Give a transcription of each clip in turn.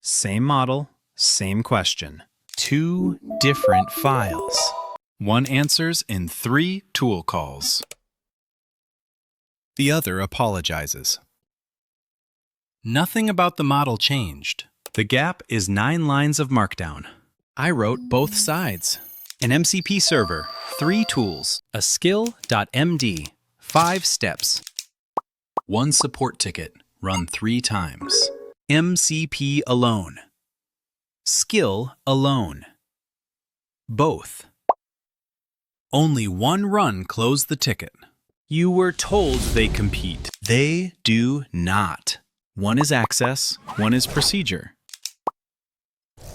Same model, same question. Two different files. One answers in 3 tool calls. The other apologizes. Nothing about the model changed. The gap is 9 lines of markdown. I wrote both sides. An MCP server, 3 tools, a SKILL.md, 5 steps. 1 support ticket, run 3 times. MCP alone. Skill alone. Both. Only 1 run closed the ticket. You were told they compete. They do not. One is access, one is procedure.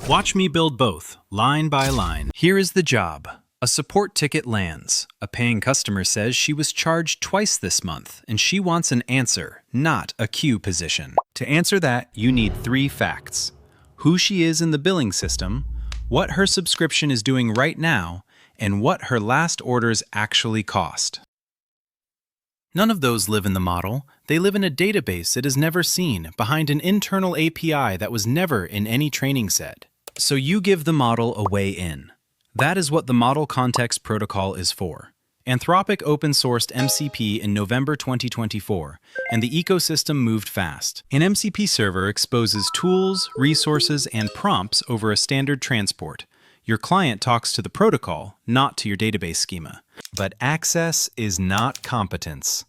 Watch me build both, line by line. Here is the job. A support ticket lands. A paying customer says she was charged twice this month, and she wants an answer, not a queue position. To answer that, you need 3 facts. Who she is in the billing system, what her subscription is doing right now, and what her last orders actually cost. None of those live in the model. They live in a database it has never seen, behind an internal API that was never in any training set. So you give the model a way in. That is what the Model Context Protocol is for. Anthropic open-sourced MCP in November 2024, and the ecosystem moved fast. An MCP server exposes tools, resources, and prompts over a standard transport. Your client talks to the protocol, not to your database schema. But access is not competence.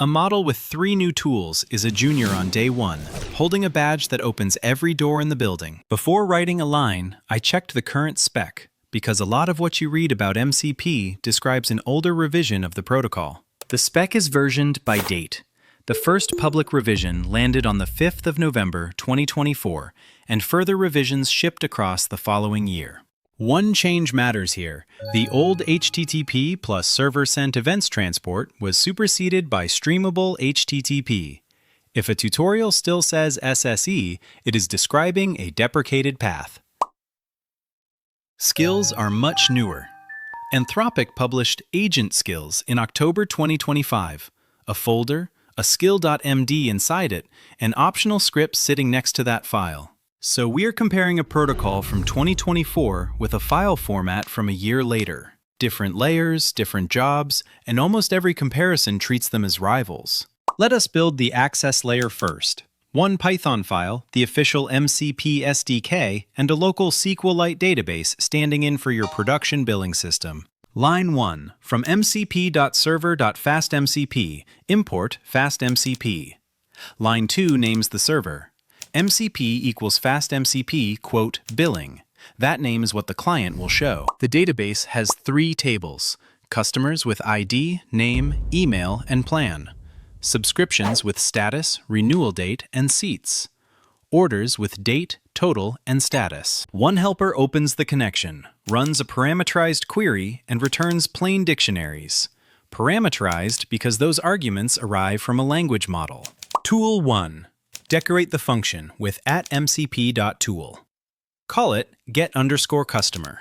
A model with 3 new tools is a junior on day 1, holding a badge that opens every door in the building. Before writing a line, I checked the current spec, because a lot of what you read about MCP describes an older revision of the protocol. The spec is versioned by date. The first public revision landed on the 5th of November 2024, and further revisions shipped across the following year. One change matters here. The old HTTP plus server-sent events transport was superseded by streamable HTTP. If a tutorial still says SSE, it is describing a deprecated path. Skills are much newer. Anthropic published Agent Skills in October 2025. A folder, a SKILL.md inside it, and optional scripts sitting next to that file. So we're comparing a protocol from 2024 with a file format from a year later. Different layers, different jobs, and almost every comparison treats them as rivals. Let us build the access layer first. 1 Python file, the official MCP SDK, and a local SQLite database standing in for your production billing system. Line 1, from mcp.server.fastmcp, import fastmcp. Line 2 names the server. MCP equals fastmcp, quote, billing. That name is what the client will show. The database has 3 tables: customers with ID, name, email, and plan. Subscriptions with status, renewal date, and seats. Orders with date, total, and status. One helper opens the connection, runs a parameterized query, and returns plain dictionaries. Parameterized because those arguments arrive from a language model. Tool 1. Decorate the function with @mcp.tool. Call it get_customer.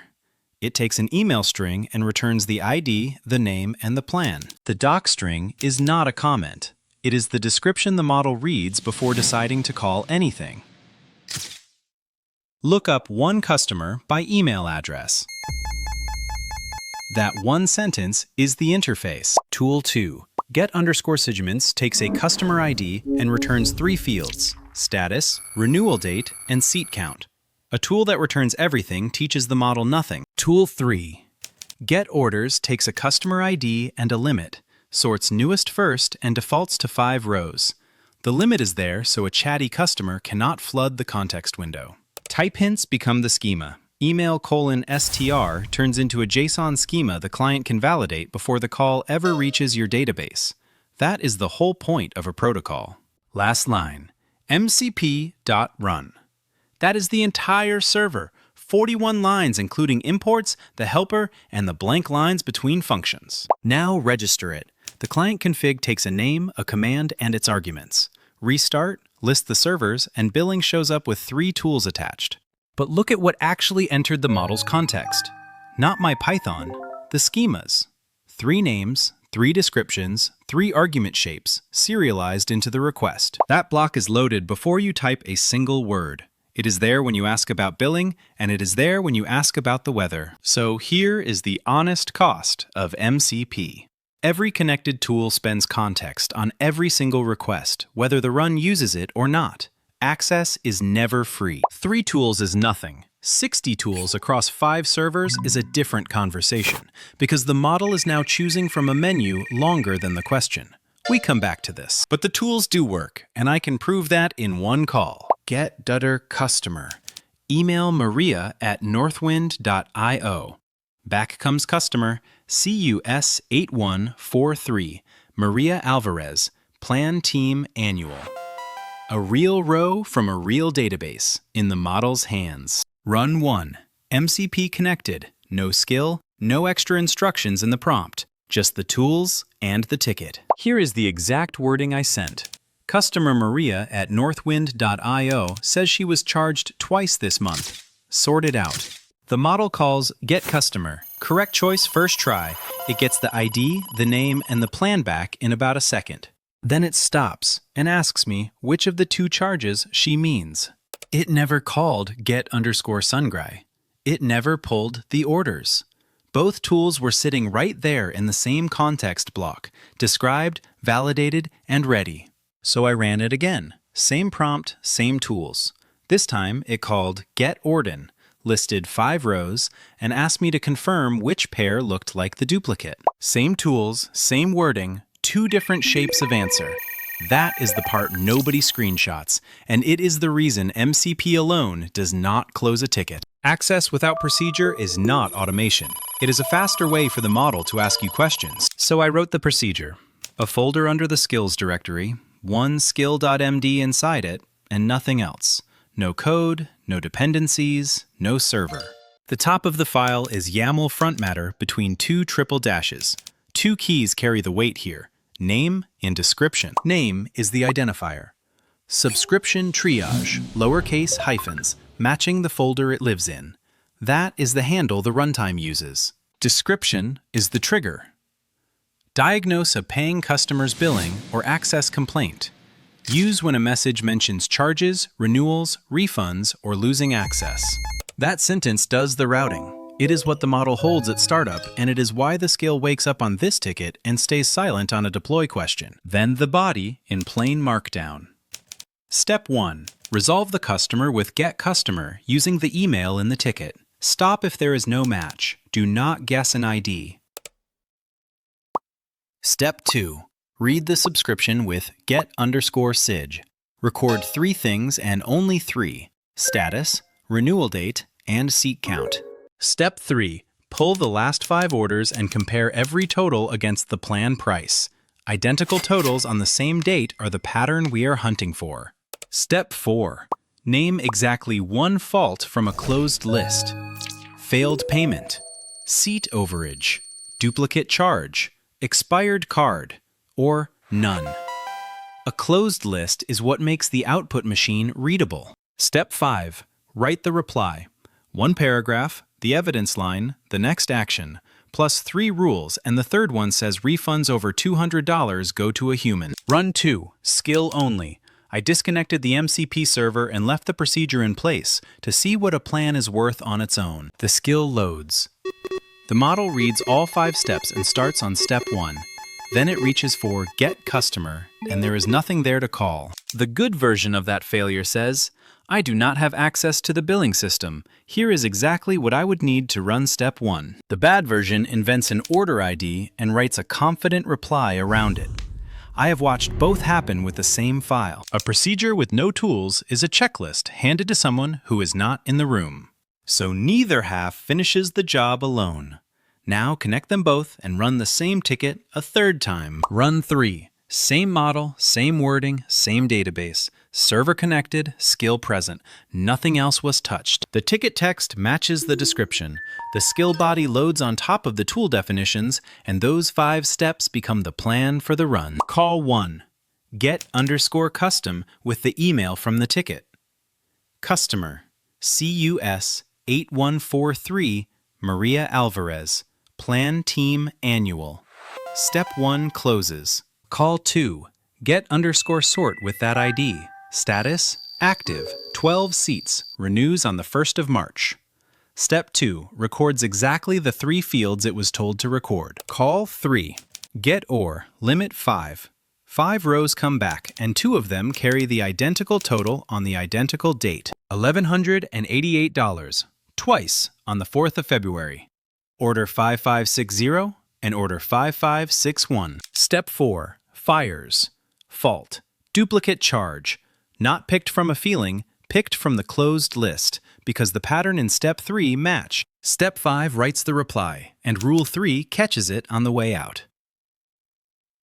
It takes an email string and returns the ID, the name, and the plan. The docstring is not a comment. It is the description the model reads before deciding to call anything. Look up one customer by email address. That one sentence is the interface. Tool 2. Get_Sigments takes a customer ID and returns 3 fields: status, renewal date, and seat count. A tool that returns everything teaches the model nothing. Tool 3. GetOrders takes a customer ID and a limit, sorts newest first, and defaults to 5 rows. The limit is there so a chatty customer cannot flood the context window. Type hints become the schema. Email:*str turns into a JSON schema the client can validate before the call ever reaches your database. That is the whole point of a protocol. Last line, mcp.run. That is the entire server, 41 lines including imports, the helper, and the blank lines between functions. Now register it. The client config takes a name, a command, and its arguments. Restart, list the servers, and billing shows up with 3 tools attached. But look at what actually entered the model's context. Not my Python, the schemas. 3 names, 3 descriptions, 3 argument shapes, serialized into the request. That block is loaded before you type a single word. It is there when you ask about billing, and it is there when you ask about the weather. So here is the honest cost of MCP. Every connected tool spends context on every single request, whether the run uses it or not. Access is never free. 3 tools is nothing. 60 tools across 5 servers is a different conversation, because the model is now choosing from a menu longer than the question. We come back to this. But the tools do work, and I can prove that in one call. Get Dutter Customer. Email Maria at northwind.io. Back comes customer, CUS8143, Maria Alvarez, Plan Team Annual. A real row from a real database in the model's hands. Run 1. MCP connected. No skill, no extra instructions in the prompt. Just the tools and the ticket. Here is the exact wording I sent. Customer Maria at northwind.io says she was charged twice this month. Sort it out. The model calls Get Customer. Correct choice first try. It gets the ID, the name, and the plan back in about a second. Then it stops and asks me which of the 2 charges she means. It never called Get_Sungrai. It never pulled the orders. Both tools were sitting right there in the same context block, described, validated, and ready. So I ran it again. Same prompt, same tools. This time it called GetOrdan, listed 5 rows, and asked me to confirm which pair looked like the duplicate. Same tools, same wording, 2 different shapes of answer. That is the part nobody screenshots, and it is the reason MCP alone does not close a ticket. Access without procedure is not automation. It is a faster way for the model to ask you questions. So I wrote the procedure. A folder under the skills directory, one SKILL.md inside it, and nothing else. No code, no dependencies, no server. The top of the file is YAML front matter between 2 triple dashes. 2 keys carry the weight here. Name and description. Name is the identifier. Subscription triage, lowercase hyphens, matching the folder it lives in. That is the handle the runtime uses. Description is the trigger. Diagnose a paying customer's billing or access complaint. Use when a message mentions charges, renewals, refunds, or losing access. That sentence does the routing. It is what the model holds at startup, and it is why the skill wakes up on this ticket and stays silent on a deploy question. Then the body in plain markdown. Step 1. Resolve the customer with Get Customer using the email in the ticket. Stop if there is no match. Do not guess an ID. Step 2. Read the subscription with Get_Sig. Record 3 things and only 3. Status, renewal date, and seat count. Step 3. Pull the last 5 orders and compare every total against the plan price. Identical totals on the same date are the pattern we are hunting for. Step 4. Name exactly 1 fault from a closed list. Failed payment, seat overage, duplicate charge, expired card, or none. A closed list is what makes the output machine readable. Step 5. Write the reply. 1 paragraph, the evidence line, the next action, plus 3 rules, and the third one says refunds over $200 go to a human. Run 2. Skill only. I disconnected the MCP server and left the procedure in place to see what a plan is worth on its own. The skill loads. The model reads all 5 steps and starts on step 1. Then it reaches for Get Customer, and there is nothing there to call. The good version of that failure says, I do not have access to the billing system. Here is exactly what I would need to run step 1. The bad version invents an order ID and writes a confident reply around it. I have watched both happen with the same file. A procedure with no tools is a checklist handed to someone who is not in the room. So neither half finishes the job alone. Now connect them both and run the same ticket a 3rd time. Run 3. Same model, same wording, same database. Server connected, skill present. Nothing else was touched. The ticket text matches the description. The skill body loads on top of the tool definitions, and those 5 steps become the plan for the run. Call 1. Get_custom with the email from the ticket. Customer, CUS8143, Maria Alvarez. Plan Team Annual. Step 1 closes. Call 2. Get_sort with that ID. Status, Active, 12 seats, renews on the 1st of March. Step 2, records exactly the 3 fields it was told to record. Call 3. Get OR, limit 5. 5 rows come back, and 2 of them carry the identical total on the identical date, $1,188, twice on the 4th of February. Order 5560 and order 5561. Step 4, fires. Fault, duplicate charge. Not picked from a feeling, picked from the closed list, because the pattern in Step 3 match. Step 5 writes the reply, and Rule 3 catches it on the way out.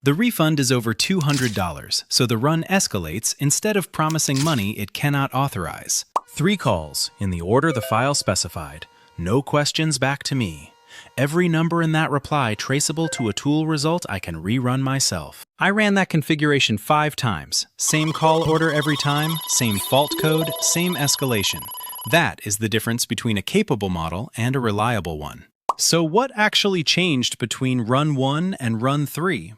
The refund is over $200, so the run escalates instead of promising money it cannot authorize. 3 calls, in the order the file specified. No questions back to me. Every number in that reply traceable to a tool result I can rerun myself. I ran that configuration 5 times. Same call order every time, same fault code, same escalation. That is the difference between a capable model and a reliable one. So what actually changed between run 1 and run 3?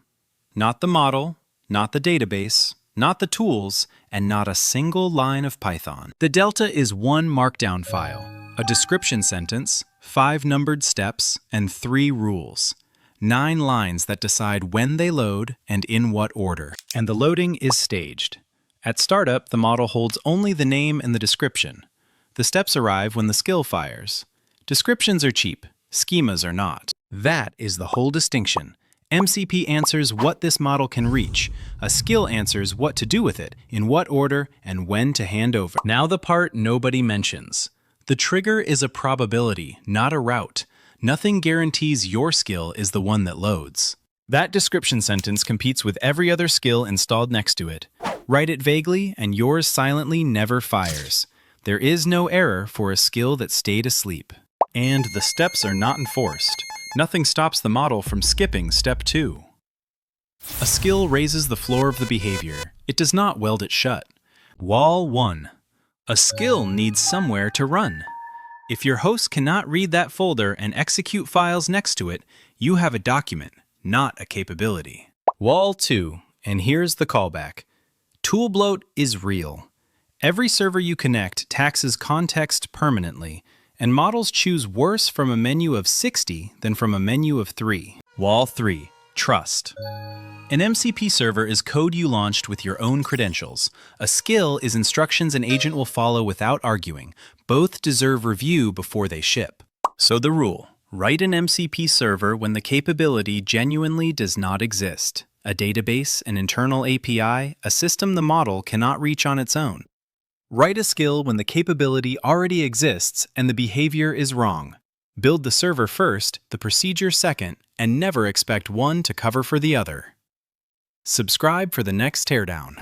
Not the model, not the database, not the tools, and not a single line of Python. The delta is 1 markdown file, a description sentence, 5 numbered steps, and 3 rules. 9 lines that decide when they load and in what order. And the loading is staged. At startup, the model holds only the name and the description. The steps arrive when the skill fires. Descriptions are cheap, schemas are not. That is the whole distinction. MCP answers what this model can reach. A skill answers what to do with it, in what order, and when to hand over. Now the part nobody mentions. The trigger is a probability, not a route. Nothing guarantees your skill is the one that loads. That description sentence competes with every other skill installed next to it. Write it vaguely, and yours silently never fires. There is no error for a skill that stayed asleep. And the steps are not enforced. Nothing stops the model from skipping step 2. A skill raises the floor of the behavior. It does not weld it shut. Wall 1. A skill needs somewhere to run. If your host cannot read that folder and execute files next to it, you have a document, not a capability. Wall 2, and here's the callback. Tool bloat is real. Every server you connect taxes context permanently, and models choose worse from a menu of 60 than from a menu of 3. Wall 3, trust. An MCP server is code you launched with your own credentials. A skill is instructions an agent will follow without arguing. Both deserve review before they ship. So the rule, write an MCP server when the capability genuinely does not exist. A database, an internal API, a system the model cannot reach on its own. Write a skill when the capability already exists and the behavior is wrong. Build the server first, the procedure second, and never expect one to cover for the other. Subscribe for the next teardown.